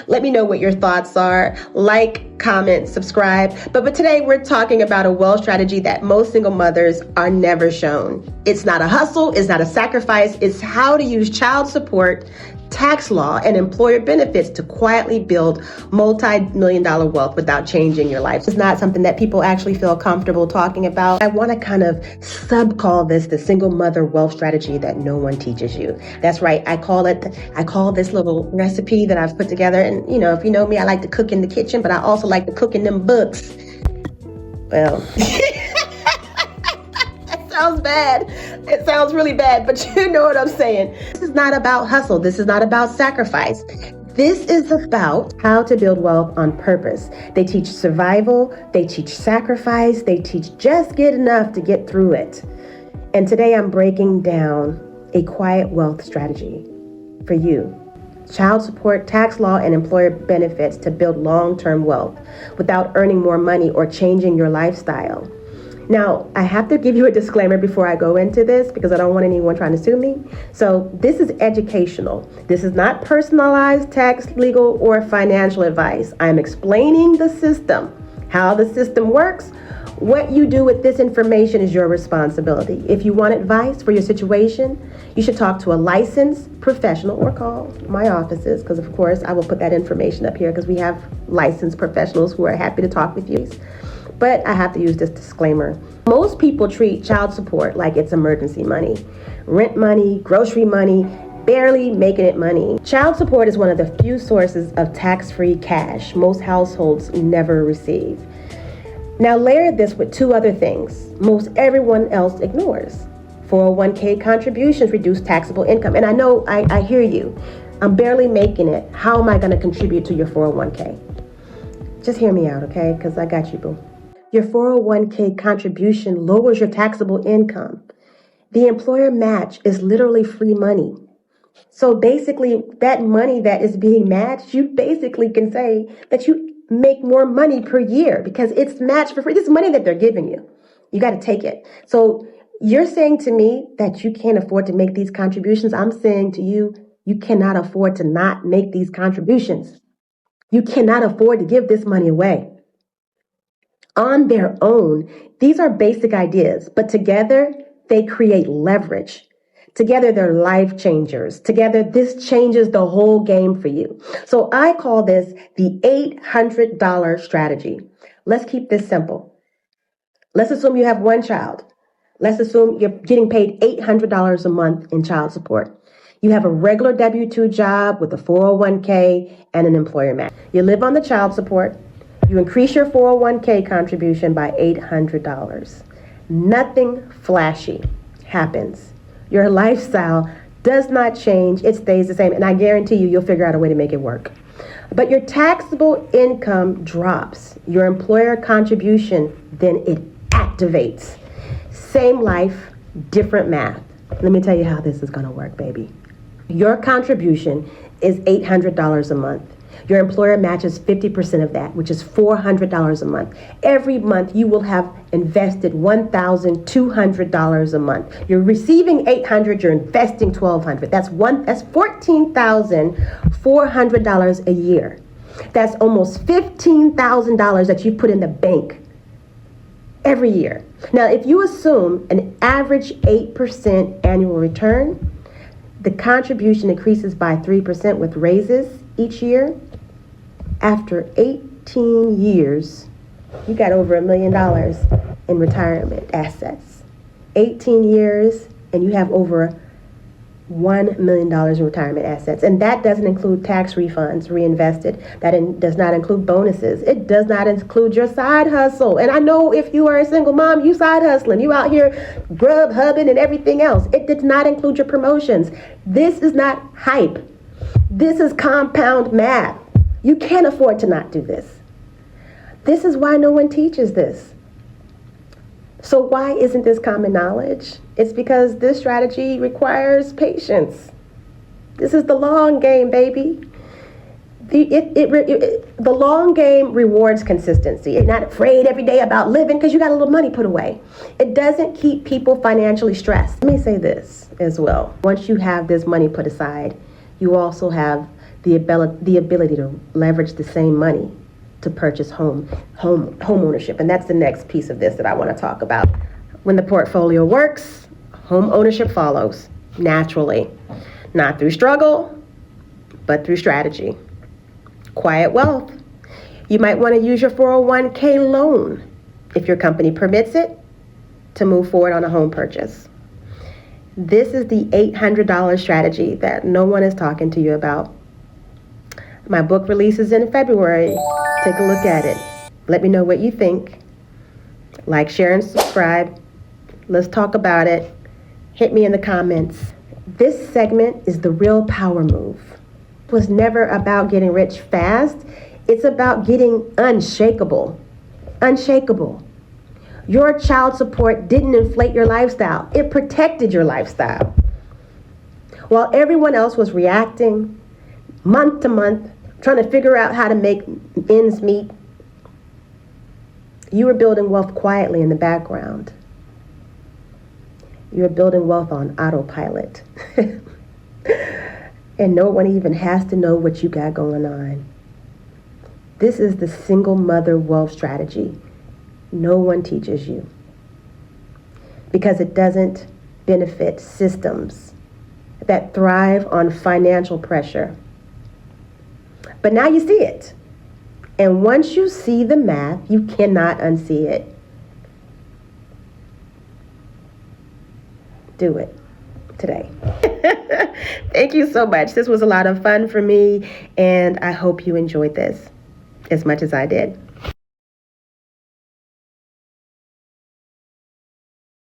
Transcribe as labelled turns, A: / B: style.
A: Let me know what your thoughts are. Like, comment, subscribe. But today we're talking about a wealth strategy that most single mothers are never shown. It's not a hustle, it's not a sacrifice, it's how to use child support, tax law, and employer benefits to quietly build multi-million-dollar wealth without changing your life. It's not something that people actually feel comfortable talking about. I want to kind of sub-call this the single mother wealth strategy that no one teaches you. That's right. I call this little recipe that I've put together. And if you know me, I like to cook in the kitchen, but I also like to cook in them books. Well, that sounds bad. It sounds really bad, but you know what I'm saying. This is not about hustle. This is not about sacrifice. This is about how to build wealth on purpose. They teach survival. They teach sacrifice. They teach just get enough to get through it. And today I'm breaking down a quiet wealth strategy for you. Child support, tax law, and employer benefits to build long-term wealth without earning more money or changing your lifestyle. Now, I have to give you a disclaimer before I go into this because I don't want anyone trying to sue me. So this is educational. This is not personalized tax, legal, or financial advice. I'm explaining the system, how the system works. What you do with this information is your responsibility. If you want advice for your situation, you should talk to a licensed professional or call my offices because, of course, I will put that information up here because we have licensed professionals who are happy to talk with you. But I have to use this disclaimer. Most people treat child support like it's emergency money, rent money, grocery money, barely making it money. Child support is one of the few sources of tax-free cash most households never receive. Now layer this with two other things most everyone else ignores. 401k contributions reduce taxable income. And I know, I hear you. I'm barely making it. How am I going to contribute to your 401k? Just hear me out, okay? Because I got you, boo. Your 401k contribution lowers your taxable income. The employer match is literally free money. So basically, that money that is being matched, you basically can say that you make more money per year because it's matched for free. This is money that they're giving you. You got to take it. So you're saying to me that you can't afford to make these contributions. I'm saying to you, you cannot afford to not make these contributions. You cannot afford to give this money away. On their own, these are basic ideas, but together they create leverage. Together they're life changers. Together this changes the whole game for you. So I call this the $800 strategy. Let's keep this simple. Let's assume you have one child. Let's assume you're getting paid $800 a month in child support. You have a regular W-2 job with a 401k and an employer match. You live on the child support. You increase your 401k contribution by $800. Nothing flashy happens. Your lifestyle does not change. It stays the same. And I guarantee you'll figure out a way to make it work. But your taxable income drops. Your employer contribution, then it activates. Same life, different math. Let me tell you how this is going to work, baby. Your contribution is $800 a month. Your employer matches 50% of that, which is $400 a month. Every month you will have invested $1,200 a month. You're receiving $800, you're investing $1,200. That's $14,400 a year. That's almost $15,000 that you put in the bank every year. Now, if you assume an average 8% annual return, the contribution increases by 3% with raises each year. After 18 years, you got over $1 million in retirement assets. 18 years, and you have over $1 million in retirement assets. And that doesn't include tax refunds reinvested. That does not include bonuses. It does not include your side hustle. And I know if you are a single mom, you side hustling. You out here grub hubbing and everything else. It does not include your promotions. This is not hype. This is compound math. You can't afford to not do this. This is why no one teaches this. So why isn't this common knowledge? It's because this strategy requires patience. This is the long game, baby. The long game rewards consistency. You're not afraid every day about living because you got a little money put away. It doesn't keep people financially stressed. Let me say this as well. Once you have this money put aside, you also have the ability to leverage the same money to purchase home ownership. And that's the next piece of this that I want to talk about. When the portfolio works, home ownership follows naturally, not through struggle, but through strategy. Quiet wealth. You might want to use your 401k loan, if your company permits it, to move forward on a home purchase. This is the $800 strategy that no one is talking to you about. My book releases in February. Take a look at it. Let me know what you think. Like, share, and subscribe. Let's talk about it. Hit me in the comments. This segment is the real power move. It was never about getting rich fast. It's about getting unshakable. Unshakable. Your child support didn't inflate your lifestyle. It protected your lifestyle. While everyone else was reacting month to month, trying to figure out how to make ends meet, you were building wealth quietly in the background. You were building wealth on autopilot. And no one even has to know what you got going on. This is the single mother wealth strategy no one teaches you, because it doesn't benefit systems that thrive on financial pressure. But now you see it. And once you see the math, you cannot unsee it. Do it today. Thank you so much. This was a lot of fun for me, and I hope you enjoyed this as much as I did.